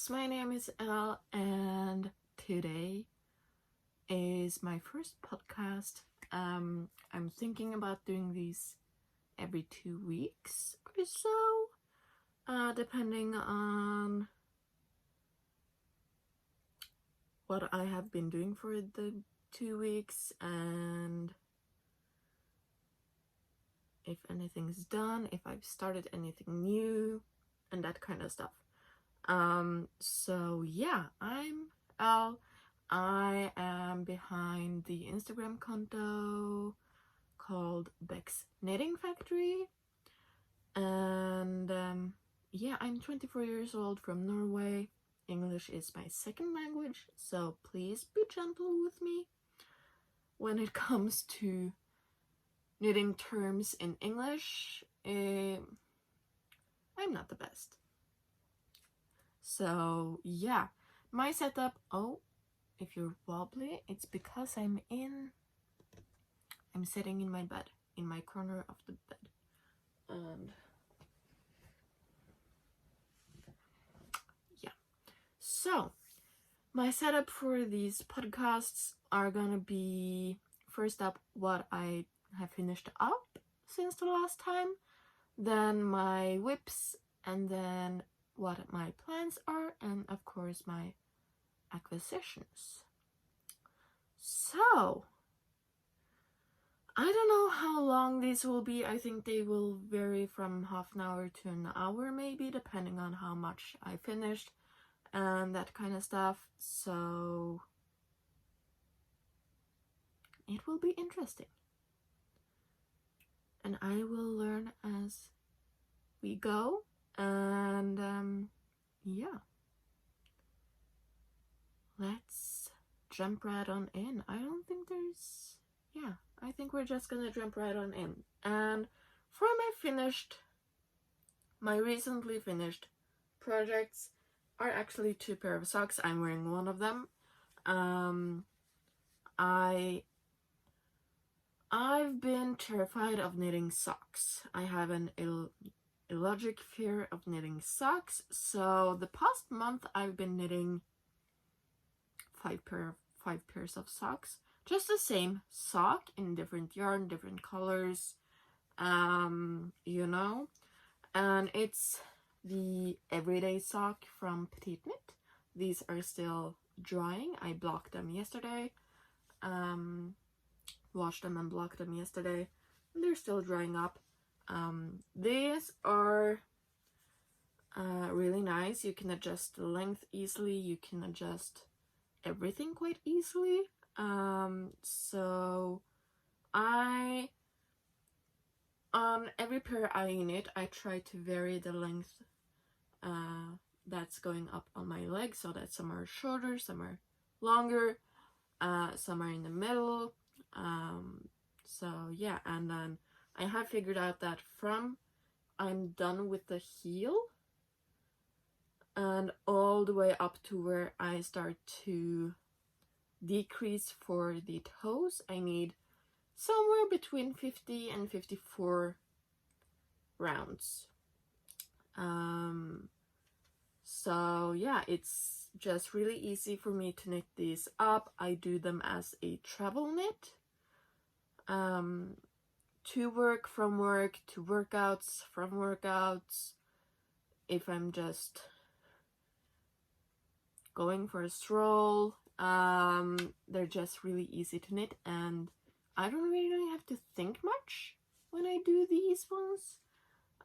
Becks, my name is Elle, and today is my first podcast. I'm thinking about doing these every 2 weeks or so, depending on what I have been doing for the 2 weeks and if anything's done, if I've started anything new, and that kind of stuff. So yeah, I'm Elle. I am behind the Instagram konto called Becks Knitting Factory, and yeah, I'm 24 years old from Norway. English is my second language, so please be gentle with me when it comes to knitting terms in English. I'm not the best. So yeah, my setup, if you're wobbly, it's because I'm sitting in my bed, in my corner of the bed, and yeah. So my setup for these podcasts are gonna be, first up, what I have finished up since the last time, then my whips, and then what my plans are, and of course my acquisitions. So I don't know how long these will be. I think they will vary from half an hour to an hour maybe, depending on how much I finished and that kind of stuff. So it will be interesting, and I will learn as we go. And yeah, let's jump right on in. I think we're just gonna jump right on in. And for my recently finished projects are actually 2 pair of socks. I'm wearing one of them. I've been terrified of knitting socks. I have an illogic fear of knitting socks. So the past month I've been knitting 5 pairs of socks. Just the same sock in different yarn, different colors, you know. And it's the everyday sock from Petitknit. These are still drying. I blocked them yesterday. Washed them and blocked them yesterday. They're still drying up. These are really nice. You can adjust the length easily. You can adjust everything quite easily. So on every pair I knit, I try to vary the length that's going up on my legs, so that some are shorter, some are longer, some are in the middle. So yeah, and then I have figured out that from I'm done with the heel and all the way up to where I start to decrease for the toes, I need somewhere between 50 and 54 rounds. So yeah, it's just really easy for me to knit these up. I do them as a travel knit, to work, from work, to workouts, from workouts, if I'm just going for a stroll. They're just really easy to knit, and I don't really have to think much when I do these ones.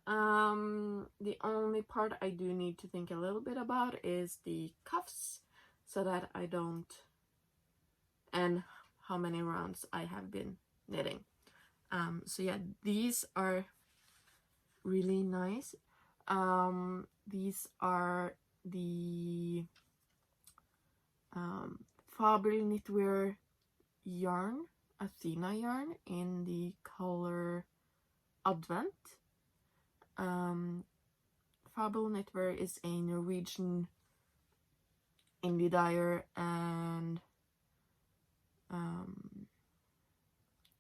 The only part I do need to think a little bit about is the cuffs, so that I don't, and how many rounds I have been knitting. So yeah, these are really nice. These are the Fabel Knitwear yarn, Athena yarn, in the color Advent. Fabel Knitwear is a Norwegian indie dyer, and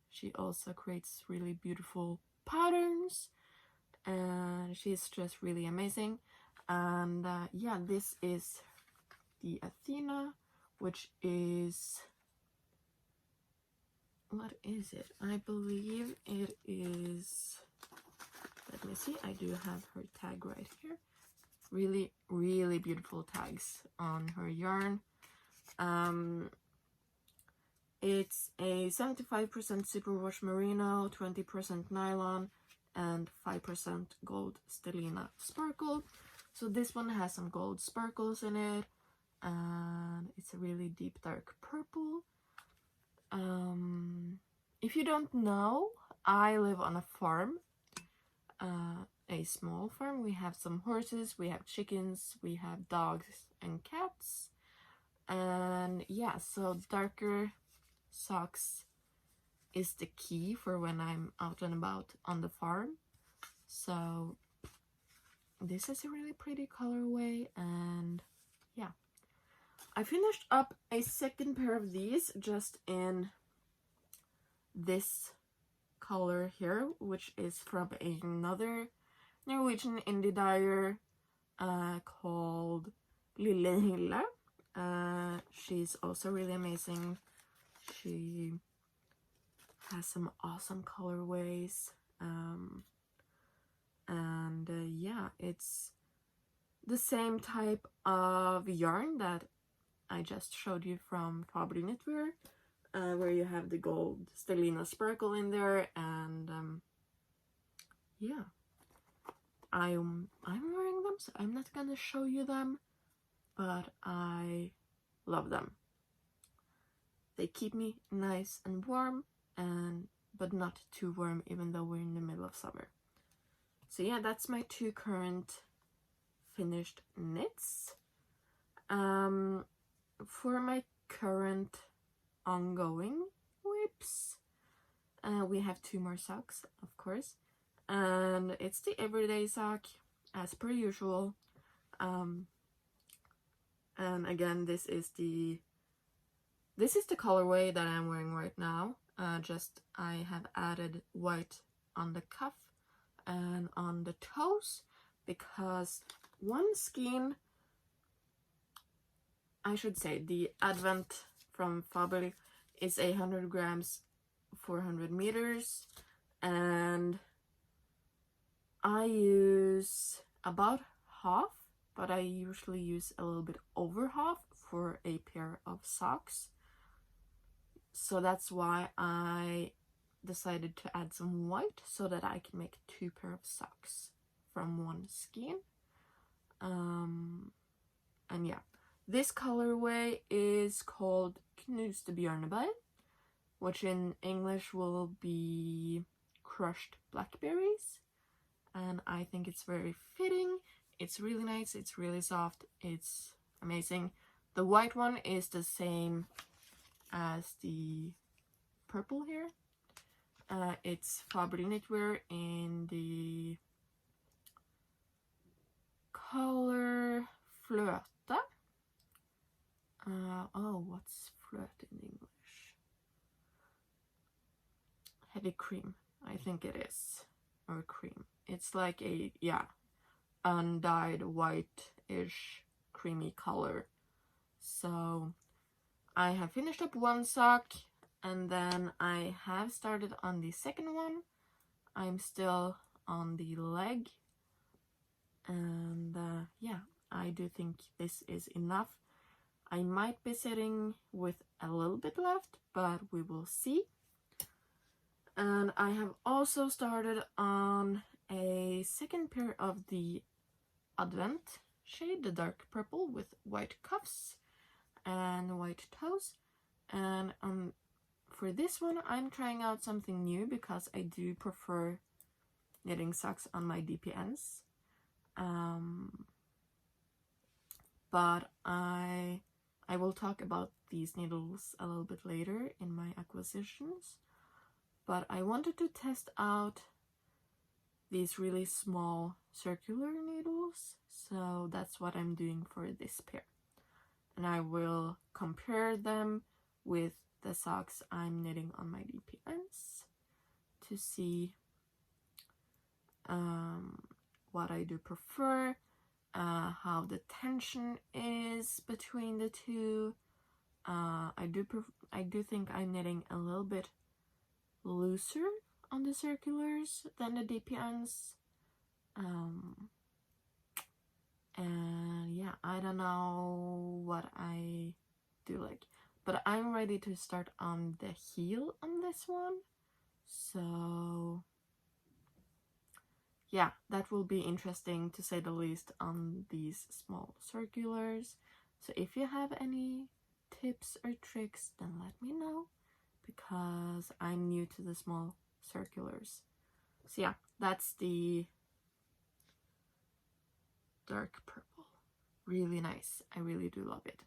she also creates really beautiful patterns, and she's just really amazing. And yeah, this is the Athena, which is, what is it? I believe it is, let me see, I do have her tag right here. Really, really beautiful tags on her yarn. It's a 75% superwash merino, 20% nylon, and 5% gold stellina sparkle. So this one has some gold sparkles in it, and it's a really deep dark purple. If you don't know, I live on a farm, a small farm. We have some horses, we have chickens, we have dogs and cats, and yeah, so darker socks is the key for when I'm out and about on the farm. So this is a really pretty colorway, and yeah, I finished up a second pair of these just in this color here, which is from another Norwegian indie dyer called Lille Hille. She's also really amazing. She has some awesome colorways, and yeah, it's the same type of yarn that I just showed you from Fabel Knitwear, where you have the gold stellina sparkle in there, and yeah, I'm wearing them, so I'm not gonna show you them, but I love them. They keep me nice and warm, but not too warm, even though we're in the middle of summer. So yeah, that's my two current finished knits. For my current ongoing whips, we have two more socks, of course, and it's the everyday sock as per usual. And again, this is the colorway that I'm wearing right now. Just I have added white on the cuff and on the toes, because one skein, I should say, the Advent from Fabel is 100 grams, 400 meters, and I use about half, but I usually use a little bit over half for a pair of socks. So that's why I decided to add some white, so that I can make two pair of socks from one skein. And yeah, this colorway is called Knuste bjørnebær, which in English will be crushed blackberries, and I think it's very fitting. It's really nice, it's really soft, it's amazing. The white one is the same as the purple here. It's Fabel Knitwear in the color Fløte. Oh, what's Fløte in English? Heavy cream, I think it is, or cream. It's like a, yeah, undyed white-ish creamy color. So I have finished up one sock, and then I have started on the second one. I'm still on the leg, and yeah, I do think this is enough. I might be sitting with a little bit left, but we will see. And I have also started on a second pair of the Advent shade, the dark purple with white cuffs and white toes. And for this one, I'm trying out something new, because I do prefer knitting socks on my DPNs. But I will talk about these needles a little bit later in my acquisitions. But I wanted to test out these really small circular needles, so that's what I'm doing for this pair. And I will compare them with the socks I'm knitting on my DPNs to see what I do prefer. how the tension is between the two. I do think I'm knitting a little bit looser on the circulars than the DPNs. And yeah, I don't know what I do like, but I'm ready to start on the heel on this one. So yeah, that will be interesting to say the least on these small circulars. So if you have any tips or tricks, then let me know, because I'm new to the small circulars. So yeah, that's the dark purple. Really nice. I really do love it.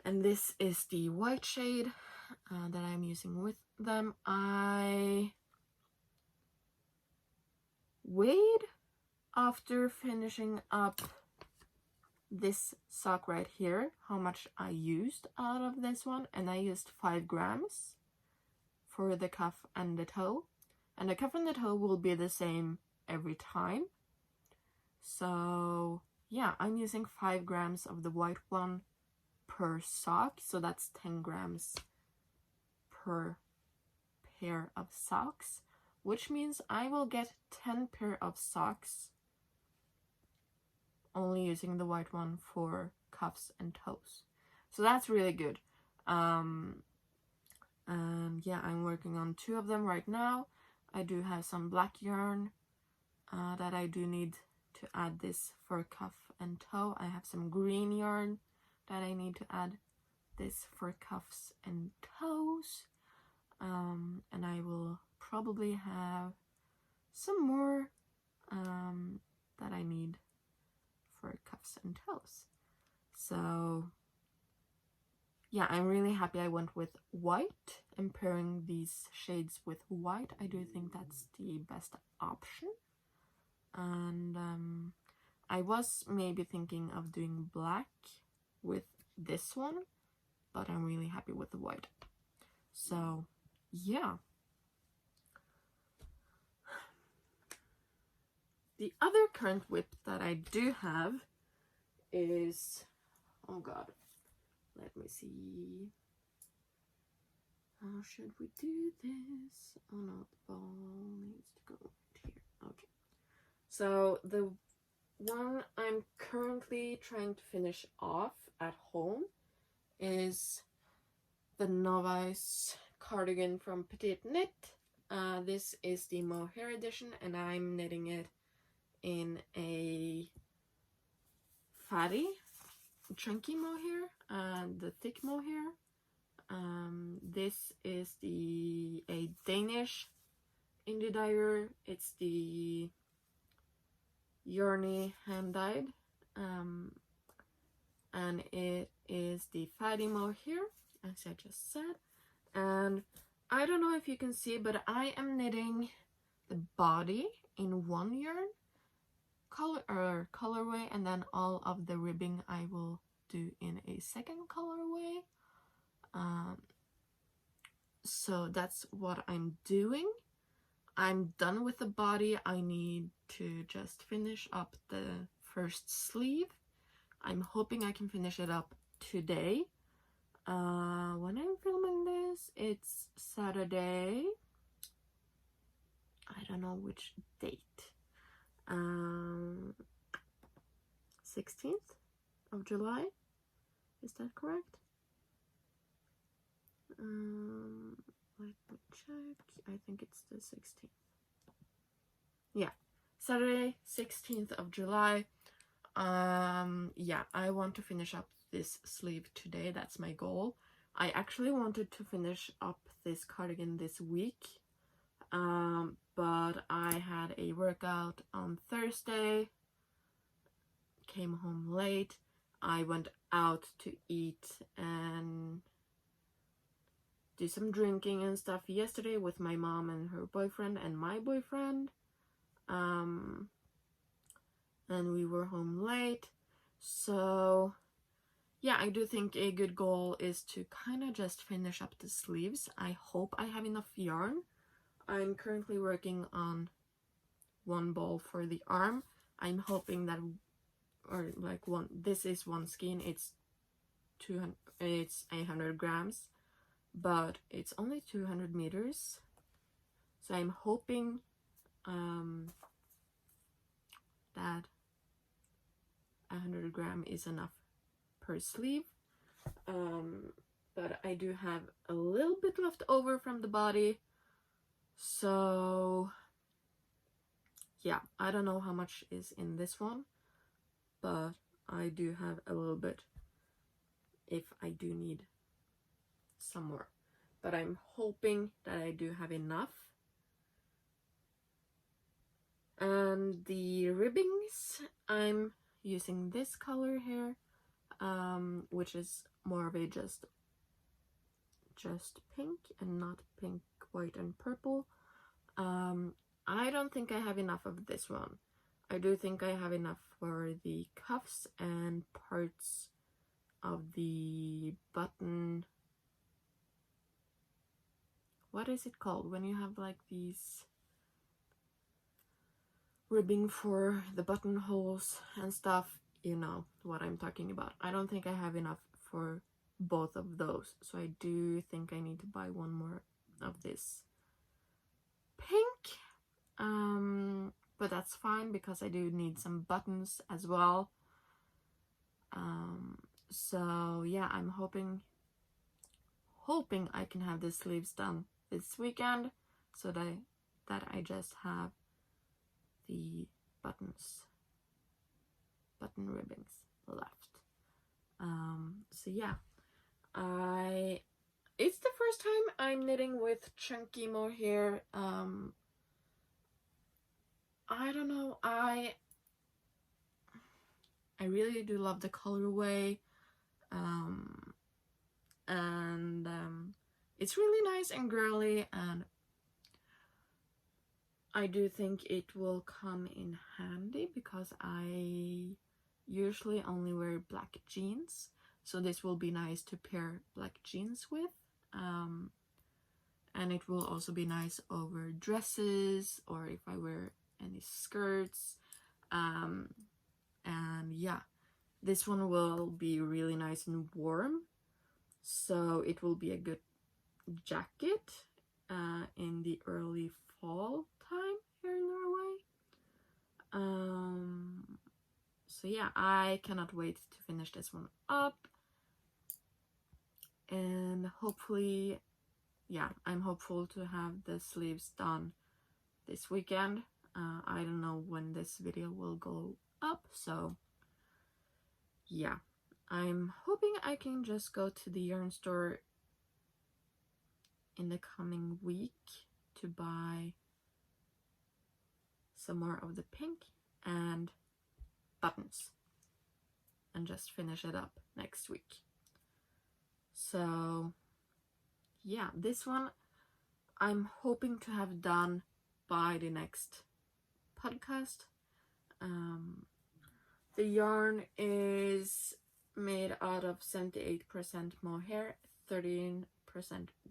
And this is the white shade that I'm using with them. I weighed after finishing up this sock right here how much I used out of this one, and I used 5 grams for the cuff and the toe, and the cuff and the toe will be the same every time. So yeah, I'm using 5 grams of the white one per sock, so that's 10 grams per pair of socks, which means I will get 10 pair of socks only using the white one for cuffs and toes. So that's really good. And yeah, I'm working on 2 of them right now. I do have some black yarn that I do need to add this for cuff and toe. I have some green yarn that I need to add this for cuffs and toes. And I will probably have some more that I need for cuffs and toes. So yeah, I'm really happy I went with white, and pairing these shades with white, I do think that's the best option. And I was maybe thinking of doing black with this one, but I'm really happy with the white. So yeah. The other current whip that I do have is, oh god, let me see. How should we do this? Oh no, the ball needs to go right here. Okay. So the one I'm currently trying to finish off at home is the Novice cardigan from Petitknit. This is the mohair edition, and I'm knitting it in a fatty, chunky mohair, the thick mohair. This is a Danish indie dyer. It's the Yarny Handdyed, and it is the fatty mohair, as I just said. And I don't know if you can see, but I am knitting the body in one yarn colorway, and then all of the ribbing I will do in a second colorway. So that's what I'm doing. I'm done with the body. I need to just finish up the first sleeve. I'm hoping I can finish it up today. When I'm filming this, it's Saturday. I don't know which date. 16th of July. Is that correct? Let me check. I think it's the 16th. Yeah, Saturday, 16th of July. Yeah, I want to finish up this sleeve today. That's my goal. I actually wanted to finish up this cardigan this week, but I had a workout on Thursday, came home late. I went out to eat and do some drinking and stuff yesterday with my mom and her boyfriend and my boyfriend. And we were home late. So yeah, I do think a good goal is to kind of just finish up the sleeves. I hope I have enough yarn. I'm currently working on one ball for the arm. I'm hoping that, or like this is one skein, it's 800 grams, but it's only 200 meters. So I'm hoping that 100 gram is enough per sleeve. But I do have a little bit left over from the body, so yeah, I don't know how much is in this one, but I do have a little bit if I do need some more. But I'm hoping that I do have enough. And the ribbings, I'm using this color here, which is more of a just pink and not pink, white, and purple. I don't think I have enough of this one. I do think I have enough for the cuffs and parts of the button. What is it called when you have like these ribbing for the buttonholes and stuff? You know what I'm talking about. I don't think I have enough for both of those, so I do think I need to buy one more of this pink. But that's fine because I do need some buttons as well. So yeah, I'm hoping I can have the sleeves done this weekend, so that I just have the button ribbons left. So yeah, it's the first time I'm knitting with chunky mohair. I don't know, I really do love the colorway, and it's really nice and girly, and I do think it will come in handy because I usually only wear black jeans, so this will be nice to pair black jeans with, and it will also be nice over dresses or if I wear any skirts. And yeah, this one will be really nice and warm, so it will be a good jacket in the early fall time here in Norway. So yeah, I cannot wait to finish this one up, and hopefully, yeah, I'm hopeful to have the sleeves done this weekend. I don't know when this video will go up, so yeah, I'm hoping I can just go to the yarn store in the coming week to buy some more of the pink and buttons and just finish it up next week. So yeah, this one I'm hoping to have done by the next podcast. The yarn is made out of 78% mohair, 13%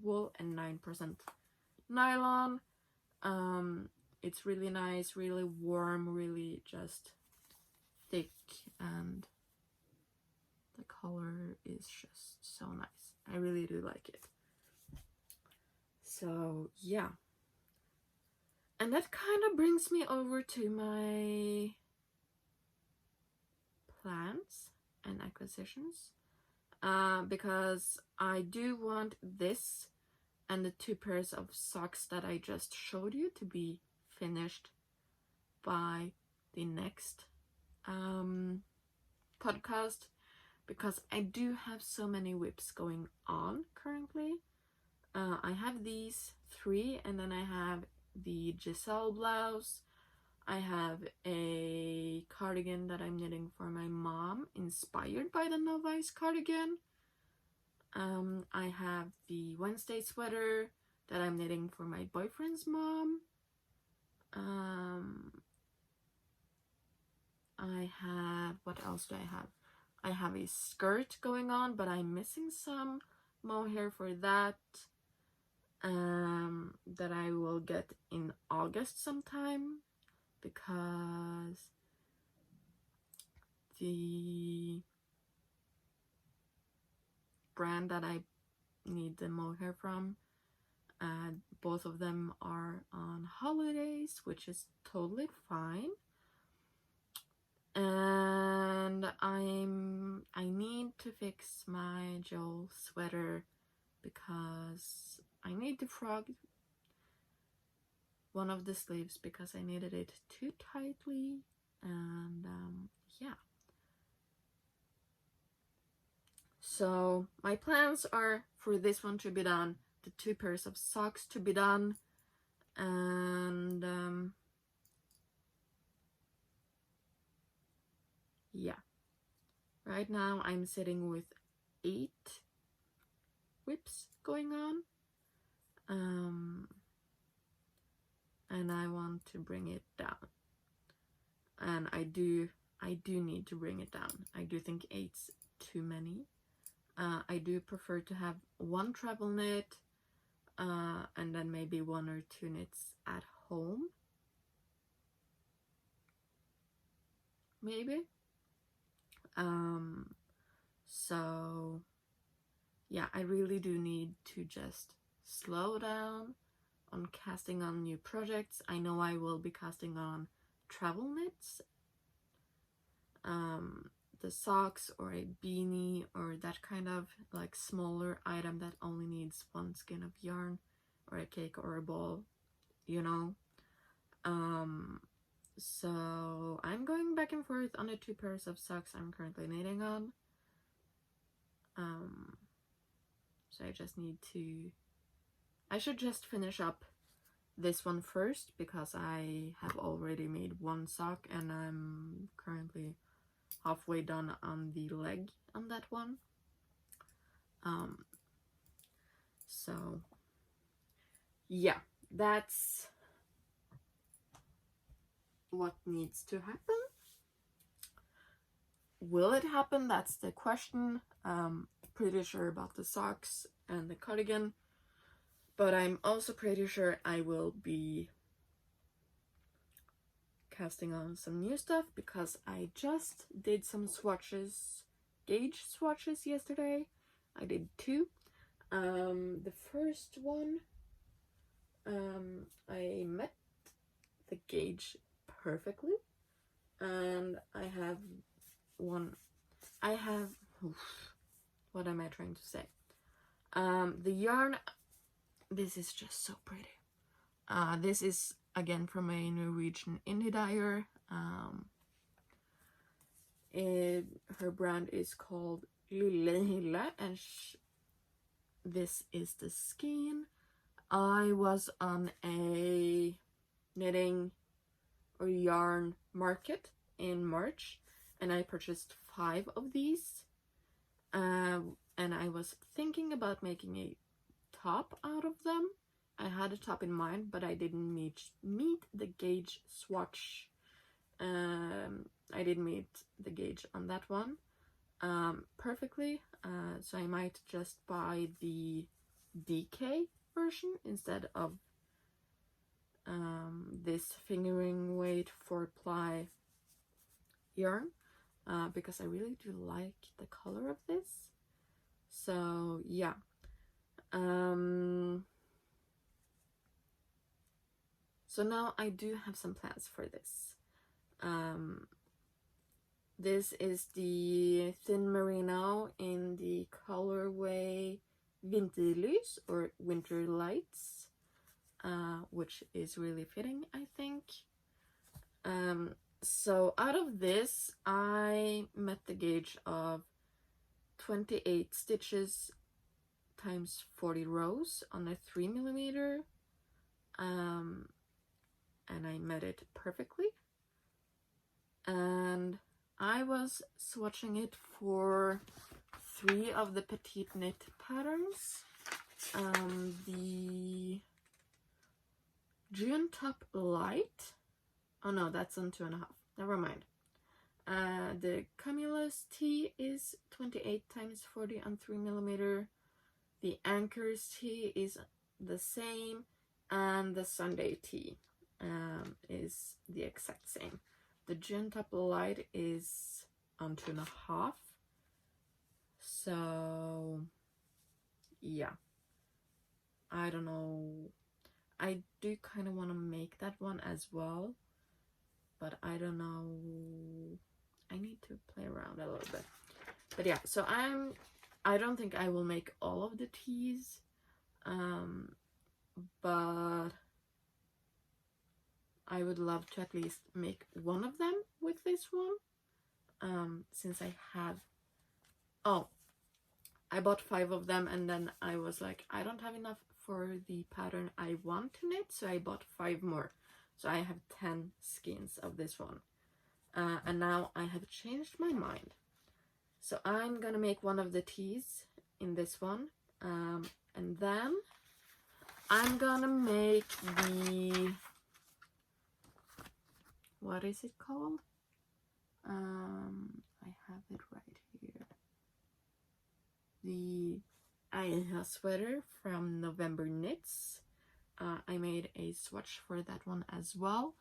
wool, and 9% nylon. It's really nice, really warm, really just thick, and the color is just so nice. I really do like it. So yeah, and that kind of brings me over to my plans and acquisitions, because I do want this and the 2 pairs of socks that I just showed you to be finished by the next podcast, because I do have so many whips going on currently. I have these 3, and then I have the Giselle blouse. I have a cardigan that I'm knitting for my mom, inspired by the Novice cardigan. I have the Wednesday sweater that I'm knitting for my boyfriend's mom. I have, what else do I have? I have a skirt going on, but I'm missing some mohair for that. That I will get in August sometime. because the brand that I need the mohair from, both of them are on holidays, which is totally fine. And I need to fix my Joel sweater because I need to frog one of the sleeves because I knitted it too tightly, and yeah. So my plans are for this one to be done, the 2 pairs of socks to be done, and yeah. Right now I'm sitting with 8 whips going on, and I want to bring it down, and I do need to bring it down. I do think 8's too many. I do prefer to have 1 travel knit, and then maybe 1 or 2 knits at home, maybe. So yeah, I really do need to just slow down on casting on new projects. I know I will be casting on travel knits, the socks or a beanie or that kind of like smaller item that only needs 1 skein of yarn or a cake or a ball, you know. So I'm going back and forth on the 2 pairs of socks I'm currently knitting on. So I should just finish up this one first because I have already made 1 sock and I'm currently halfway done on the leg on that one. So yeah, that's what needs to happen. Will it happen? That's the question. Pretty sure about the socks and the cardigan, but I'm also pretty sure I will be casting on some new stuff because I just did some swatches, gauge swatches yesterday. I did 2. The first one, I met the gauge perfectly, and I have what am I trying to say? The yarn, this is just so pretty. This is again from a Norwegian indie dyer. Her brand is called Lille Hille, and this is the skein. I was on a knitting or yarn market in March, and I purchased 5 of these. And I was thinking about making a top out of them. I had a top in mind, but I didn't meet the gauge swatch. I didn't meet the gauge on that one perfectly, so I might just buy the DK version instead of this fingering weight 4-ply yarn, because I really do like the color of this. So yeah, so now I do have some plans for this. This is the thin merino in the colorway Vinterlys or Winter Lights, which is really fitting, I think. So out of this, I met the gauge of 28 stitches times 40 rows on a 3mm, and I met it perfectly. And I was swatching it for 3 of the Petitknit patterns. The June Top Light, oh no, that's on 2.5, never mind. The Camillus T is 28 times 40 on 3mm. The Anchors T is the same, and the Sunday T is the exact same. The Gin Top Light is on 2.5. So yeah, I don't know. I do kind of want to make that one as well, but I don't know. I need to play around a little bit. But yeah, so I don't think I will make all of the tees, but I would love to at least make one of them with this one, since I have, oh, I bought 5 of them, and then I was like, I don't have enough for the pattern I want to knit, so I bought 5 more. So I have 10 skeins of this one. And now I have changed my mind. So I'm gonna make one of the tees in this one. And then I'm gonna make the, what is it called? I have it right here. The Aya sweater from November Knits. I made a swatch for that one as well.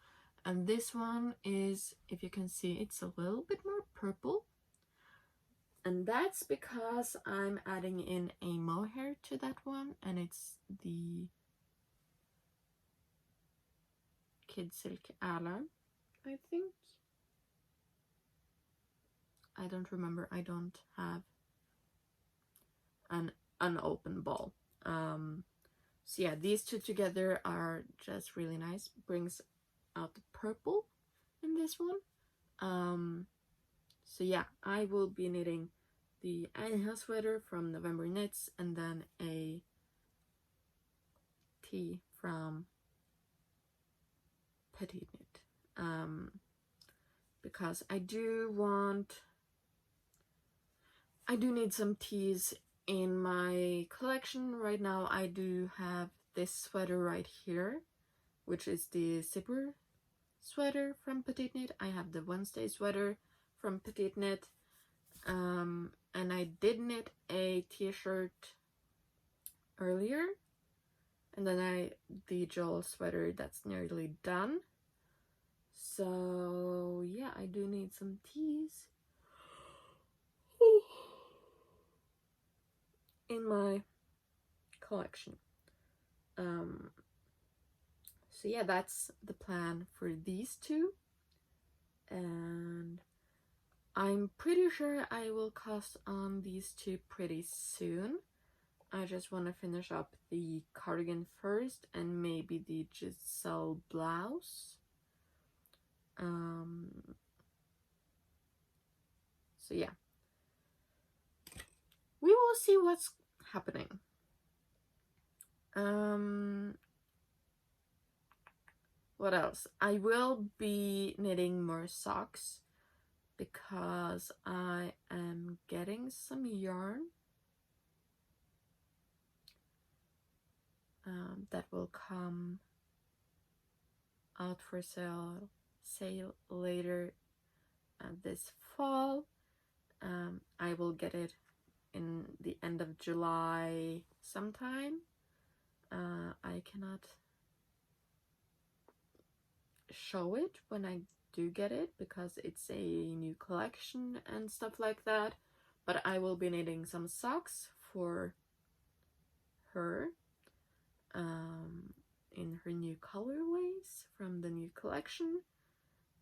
And this one is, if you can see, it's a little bit more purple. And that's because I'm adding in a mohair to that one, and it's the Kid Silk Ala, I think. I don't remember. I don't have an unopened ball. So yeah, these two together are just really nice. Brings out the purple in this one. So yeah, I will be knitting the Aya sweater from November Knits, and then a tee from Petitknit. Because I do need some tees in my collection. Right now I do have this sweater right here, which is the zipper sweater from Petitknit. I have the Wednesday sweater from Petitknit, and I did knit a t-shirt earlier, and then the Joel sweater that's nearly done. So yeah, I do need some tees in my collection. So yeah, that's the plan for these two, and I'm pretty sure I will cast on these two pretty soon. I just want to finish up the cardigan first, and maybe the Giselle blouse. So yeah, we will see what's happening. What else? I will be knitting more socks because I am getting some yarn that will come out for sale later this fall. I will get it in the end of July sometime. I cannot show it when I do get it because it's a new collection and stuff like that, but I will be knitting some socks for her in her new colorways from the new collection.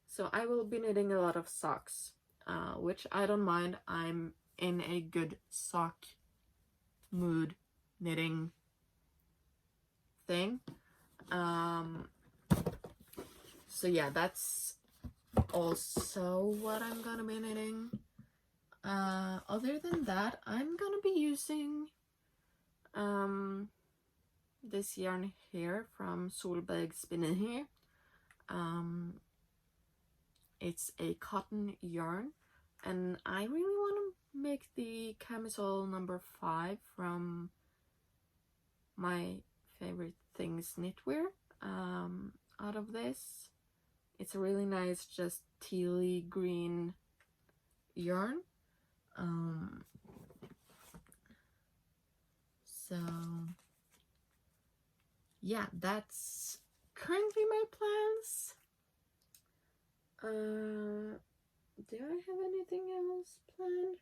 So I will be knitting a lot of socks, which I don't mind. I'm in a good sock mood knitting thing. So yeah, that's also what I'm gonna be knitting. Other than that, I'm gonna be using this yarn here from Solberg Spinner. It's a cotton yarn, and I really want to make the camisole number 5 from my favorite things knitwear out of this. It's a really nice, just tealy green yarn. So yeah, that's currently my plans. Do I have anything else planned?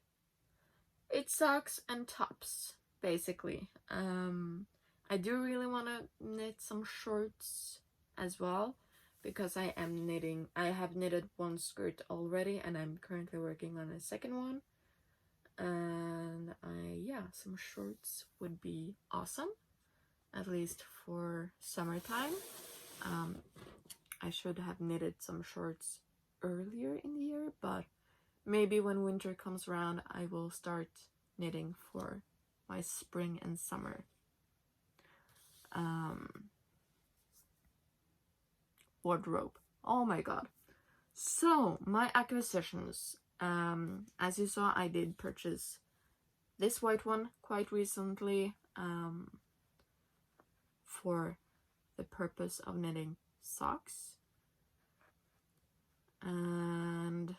It's socks and tops, basically. I do really want to knit some shorts as well, because I am knitting. I have knitted one skirt already, and I'm currently working on a second one. And yeah, some shorts would be awesome, at least for summertime. I should have knitted some shorts earlier in the year, but maybe when winter comes around, I will start knitting for my spring and summer. Wardrobe. Oh my god. So, my acquisitions. As you saw, I did purchase this white one quite recently for the purpose of knitting socks. And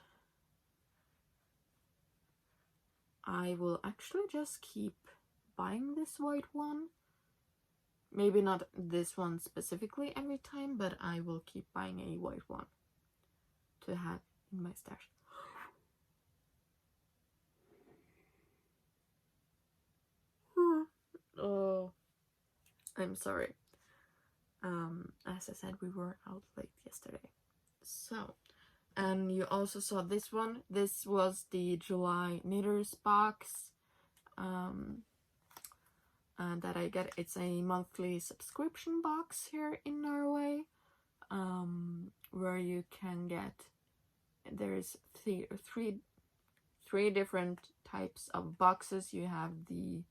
I will actually just keep buying this white one. Maybe not this one specifically every time, but I will keep buying a white one to have in my stash. Oh, I'm sorry. As I said, we were out late yesterday. So, and you also saw this one. This was the July Knitters box that I get. It's a monthly subscription box here in Norway, where you can get, there's three different types of boxes. You have the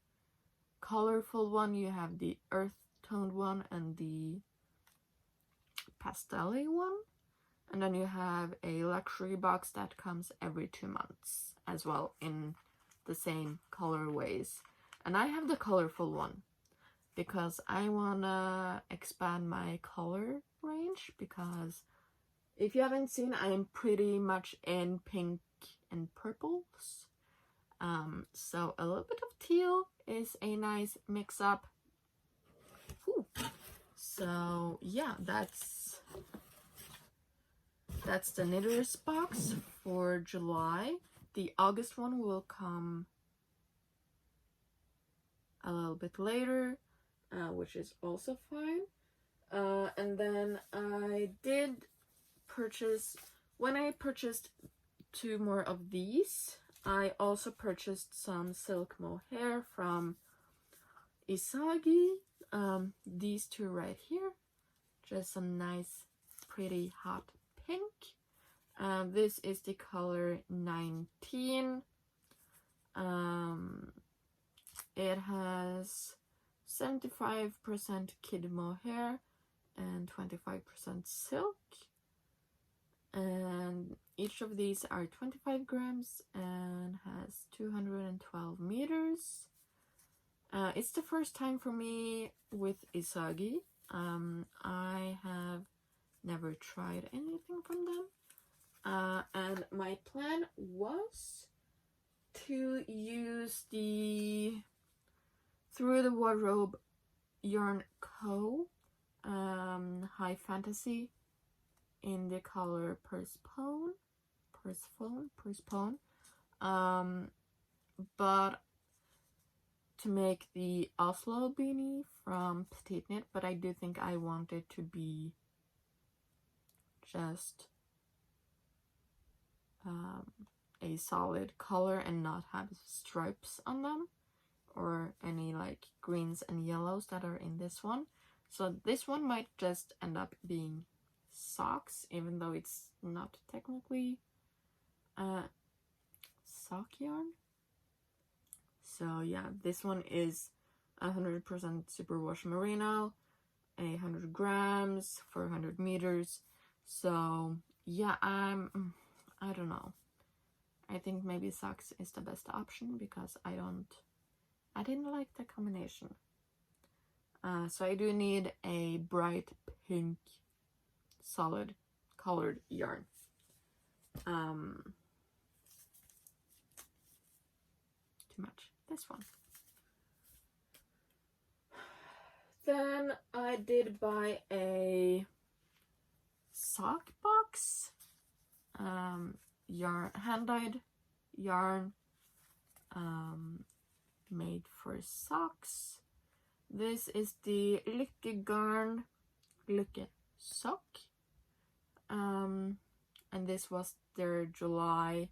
colorful one, you have the earth toned one, and the pastel-y one. And then you have a luxury box that comes every 2 months as well, in the same colorways. And I have the colorful one because I wanna expand my color range, because if you haven't seen, I am pretty much in pink and purples. So a little bit of teal is a nice mix up. Ooh. So yeah, that's the Knitters box for July. The August one will come a little bit later, which is also fine. And then I did purchase, when I purchased 2 more of these, I also purchased some silk mohair from Isagi. These 2 right here, just some nice pretty hot pink. This is the color 19. It has 75% kid mohair and 25% silk, and each of these are 25 grams and has 212 meters. It's the first time for me with Isagi. I have never tried anything from them, and my plan was to use the Through the Wardrobe Yarn Co. High Fantasy in the color Persepone, but to make the Oslo beanie from Petitknit, but I do think I want it to be just a solid color and not have stripes on them, or any like greens and yellows that are in this one. So this one might just end up being socks, even though it's not technically sock yarn. So yeah, this one is 100% superwash merino, 100 grams, 400 meters. So yeah, I don't know. I think maybe socks is the best option, because I didn't like the combination. So I do need a bright pink solid colored yarn. Too much. This one. Then I did buy a sock box, yarn, hand-dyed yarn, made for socks. This is the Lykke Garn Lykke Sock, and this was their July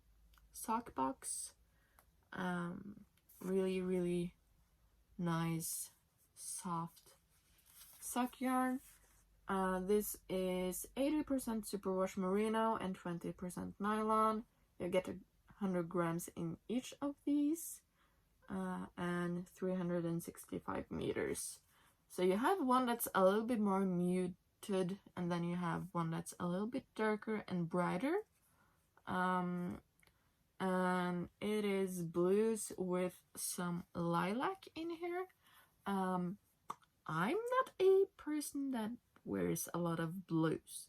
sock box. Really nice soft sock yarn. This is 80% superwash merino and 20% nylon. You get 100 grams in each of these, and 365 meters. So you have one that's a little bit more muted, and then you have one that's a little bit darker and brighter. And it is blues with some lilac in here. I'm not a person that wears a lot of blues,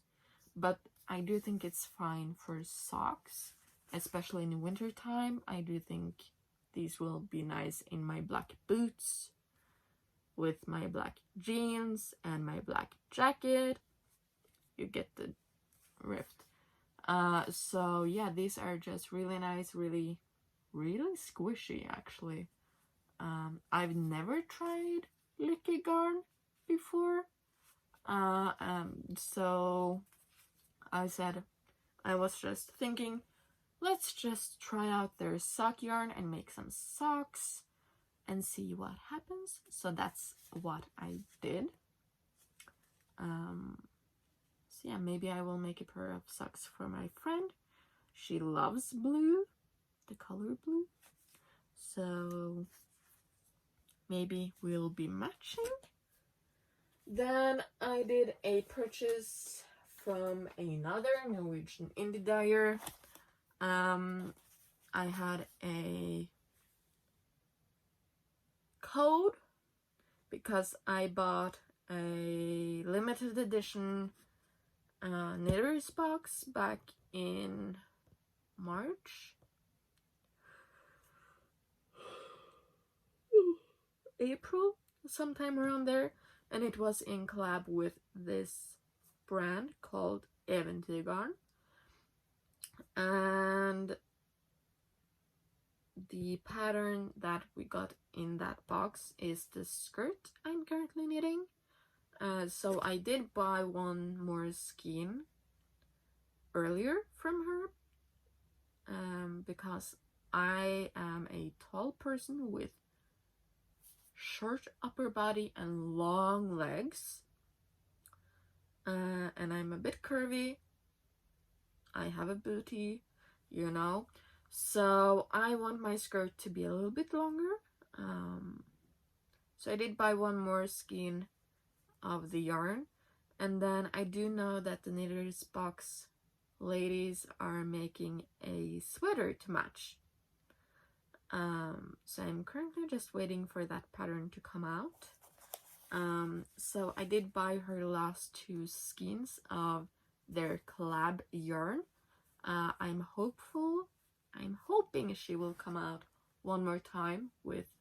but I do think it's fine for socks, especially in the winter time. I do think these will be nice in my black boots with my black jeans and my black jacket. You get the rift. So yeah, these are just really nice, really squishy actually. I've never tried Lykke Garn before. So I was just thinking, let's just try out their sock yarn and make some socks and see what happens. So that's what I did. So yeah, maybe I will make a pair of socks for my friend. She loves blue, the color blue. So maybe we'll be matching. Then I did a purchase from another Norwegian indie dyer. I had a code because I bought a limited edition knitters box back in March, April, sometime around there, and it was in collab with this brand called Eventyrgarn. And the pattern that we got in that box is the skirt I'm currently knitting. So I did buy one more skein earlier from her, because I am a tall person with short upper body and long legs, and I'm a bit curvy. I have a booty, you know, so I want my skirt to be a little bit longer. So I did buy one more skein of the yarn, and then I do know that the knitters box ladies are making a sweater to match. So I'm currently just waiting for that pattern to come out. So I did buy her last two skeins of their collab yarn. I'm hoping she will come out one more time with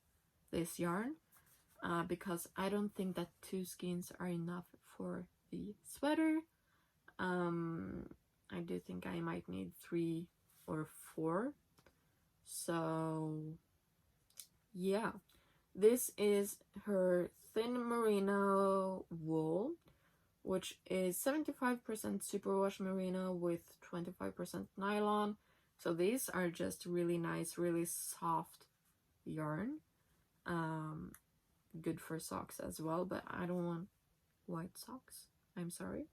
this yarn, because I don't think that 2 skeins are enough for the sweater. I do think I might need 3 or 4. So yeah, this is her thin merino wool, which is 75% superwash merino with 25% nylon. So these are just really nice, really soft yarn. Good for socks as well, but I don't want white socks, I'm sorry.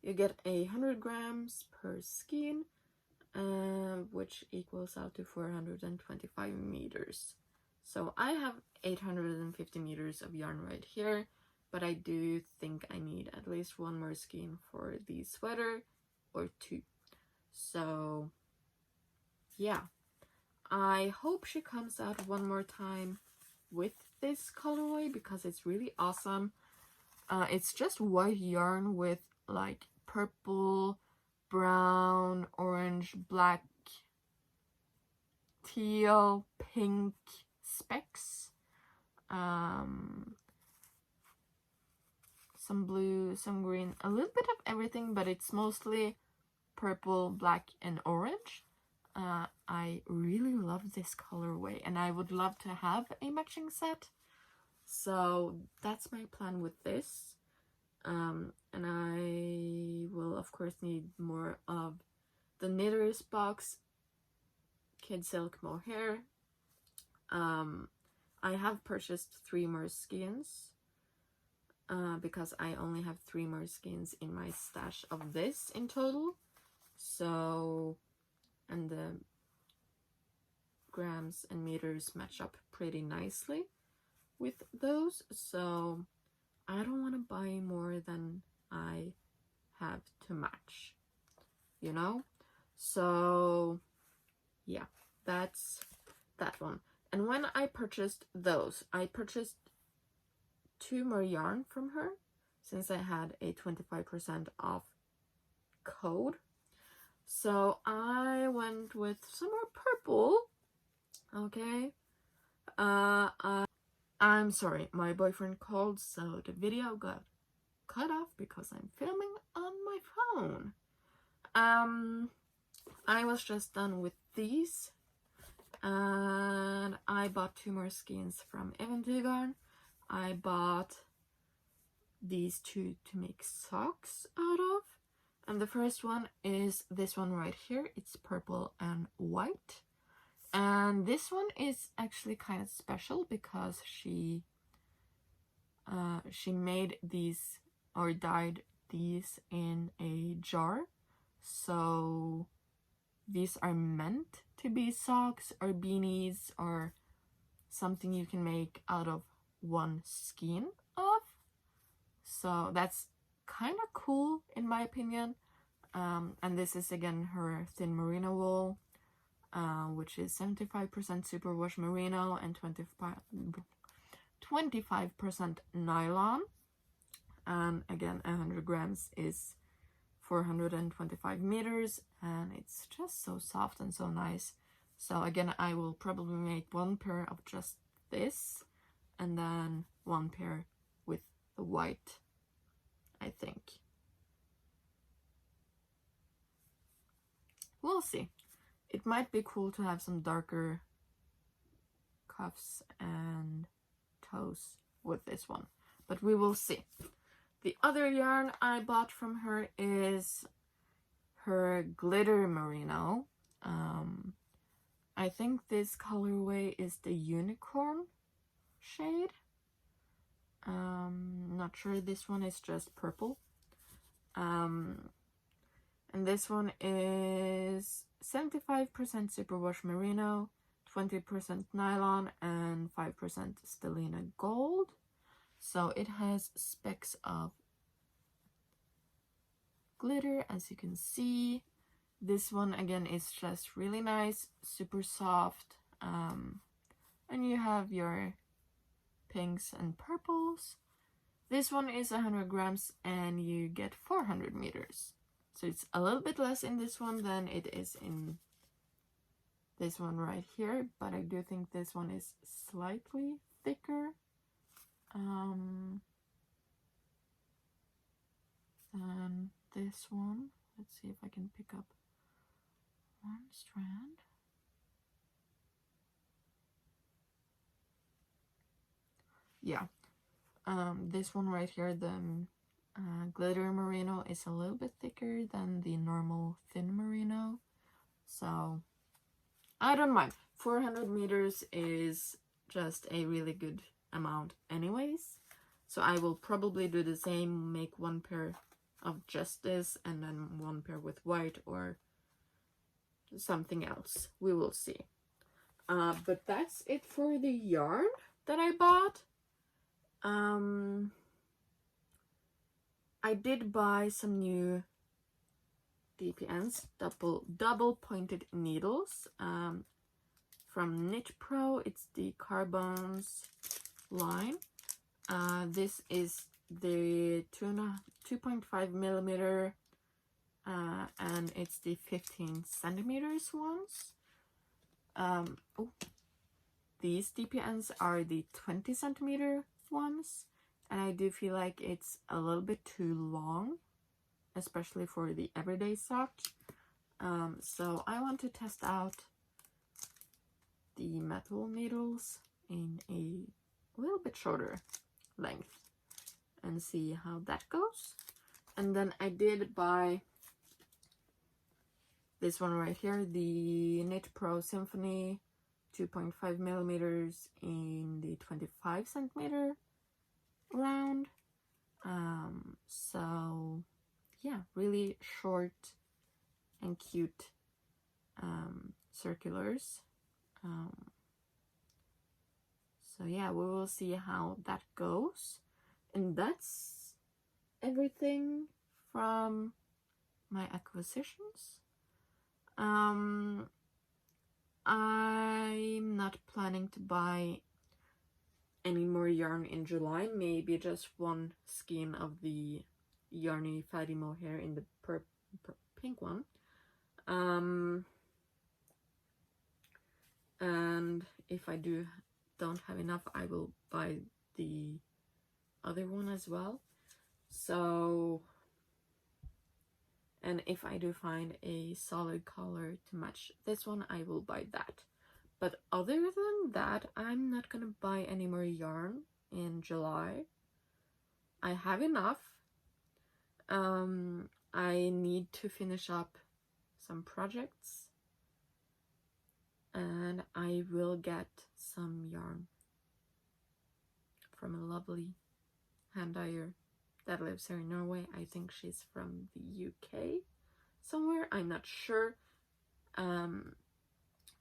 You get 100 grams per skein, which equals out to 425 meters. So I have 850 meters of yarn right here, but I do think I need at least one more skein for the sweater, or 2. So yeah, I hope she comes out one more time with this colorway because it's really awesome. It's just white yarn with like purple, brown, orange, black, teal, pink specks. some blue, some green, a little bit of everything, but it's mostly purple, black, and orange. I really love this colorway, and I would love to have a matching set. So that's my plan with this. And I will of course need more of the Knitters box, Kid Silk Mohair. I have purchased 3 more skeins because I only have 3 more skeins in my stash of this in total. So, and the grams and meters match up pretty nicely with those, so I don't want to buy more than I have to match, you know? So yeah, that's that one. And when I purchased those, I purchased 2 more yarn from her since I had a 25% off code. So I went with some more purple. Okay. I'm sorry, my boyfriend called, so the video got cut off because I'm filming on my phone. I was just done with these, and I bought 2 more skeins from Eventygarn. I bought these 2 to make socks out of, and the first one is this one right here. It's purple and white, and this one is actually kind of special because she made these or dyed these in a jar, so these are meant to be socks or beanies or something you can make out of one skein of. So that's kind of cool in my opinion. And this is again her thin merino wool, which is 75% superwash merino and 25% nylon. And again, 100 grams is 425 meters, and it's just so soft and so nice. So again, I will probably make 1 pair of just this, and then 1 pair with the white, I think. We'll see. It might be cool to have some darker cuffs and toes with this one, but we will see. The other yarn I bought from her is her glitter merino. I think this colorway is the unicorn shade. Not sure, this one is just purple. And this one is 75% superwash merino, 20% nylon, and 5% stellina gold. So it has specks of glitter, as you can see. This one again is just really nice, super soft, and you have your pinks and purples. This one is 100 grams and you get 400 meters. So it's a little bit less in this one than it is in this one right here, but I do think this one is slightly thicker. Than this one. Let's see if I can pick up 1 strand. Yeah, this one right here, the glitter merino, is a little bit thicker than the normal thin merino, so I don't mind. 400 meters is just a really good amount anyways, so I will probably do the same, make 1 pair of just this and then 1 pair with white or something else. We will see. But that's it for the yarn that I bought. I did buy some new DPNs, double pointed needles, from Knit Pro. It's the Carbons line. This is the 2.5 millimeter, and it's the 15 centimeters ones. These DPNs are the 20 centimeter ones, and I do feel like it's a little bit too long, especially for the everyday socks. So I want to test out the metal needles in a little bit shorter length and see how that goes. And then I did buy this one right here, the Knit Pro Symphony 2.5 millimeters in the 25 centimeter round. So yeah, really short and cute circulars. So yeah, we will see how that goes. And that's everything from my acquisitions. I'm not planning to buy any more yarn in July, maybe just one skein of the Yarny Fatty Mohair in the pink one. And if I don't have enough, I will buy the other one as well. So, and if I do find a solid color to match this one, I will buy that. But other than that, I'm not gonna buy any more yarn in July. I have enough. I need to finish up some projects, and I will get some yarn from a lovely hand dyer that lives here in Norway. I think she's from the UK somewhere, I'm not sure.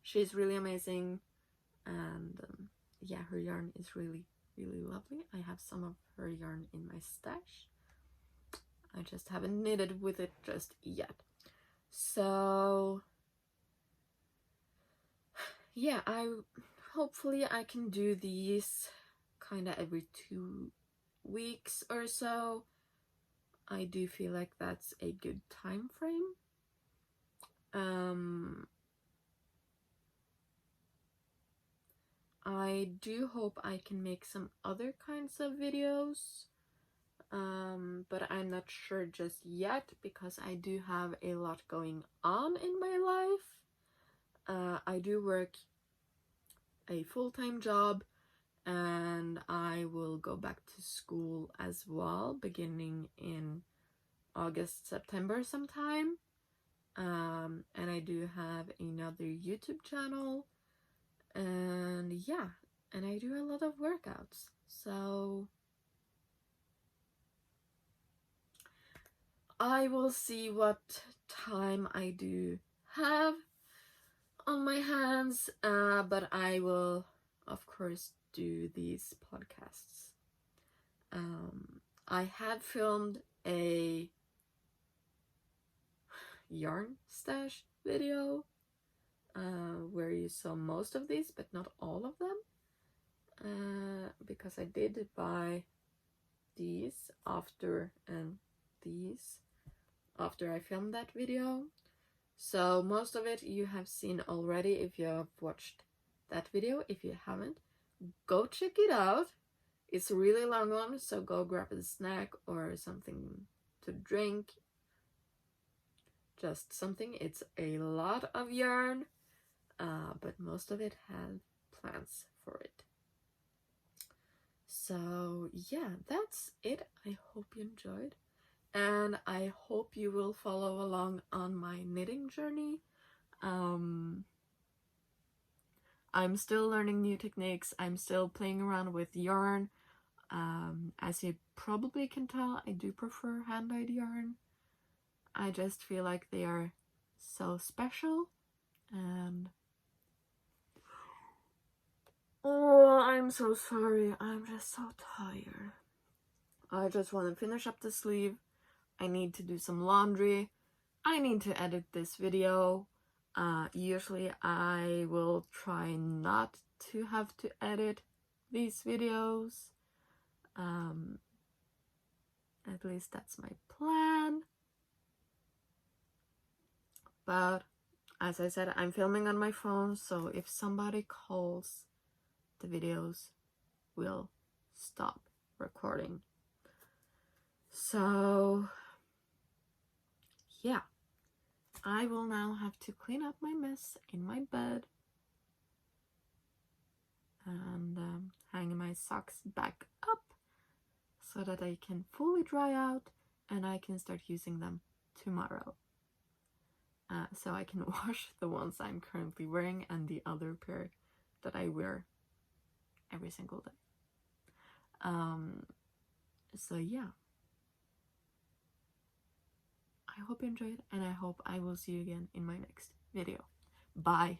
She's really amazing, and yeah, her yarn is really lovely. I have some of her yarn in my stash. I just haven't knitted with it just yet. So yeah, hopefully I can do these kind of every 2 weeks or so. I do feel like that's a good time frame. I do hope I can make some other kinds of videos, but I'm not sure just yet because I do have a lot going on in my life. I do work a full-time job, and I will go back to school as well, beginning in August, September sometime. And I do have another YouTube channel, and yeah, and I do a lot of workouts. So I will see what time I do have on my hands, but I will of course do these podcasts. I had filmed a yarn stash video where you saw most of these but not all of them, because I did buy these after and these after I filmed that video. So most of it you have seen already if you have watched that video. If you haven't, go check it out. It's a really long one, so go grab a snack or something to drink. Just something. It's a lot of yarn, but most of it had plans for it. So yeah, that's it. I hope you enjoyed, and I hope you will follow along on my knitting journey. I'm still learning new techniques. I'm still playing around with yarn. As you probably can tell, I do prefer hand-dyed yarn. I just feel like they are so special, and oh, I'm so sorry. I'm just so tired. I just want to finish up the sleeve. I need to do some laundry. I need to edit this video. Usually I will try not to have to edit these videos. At least that's my plan. But as I said, I'm filming on my phone, so if somebody calls, the videos will stop recording. So yeah, I will now have to clean up my mess in my bed and hang my socks back up so that they can fully dry out and I can start using them tomorrow. So I can wash the ones I'm currently wearing and the other pair that I wear every single day. So yeah, I hope you enjoyed, and I hope I will see you again in my next video. Bye!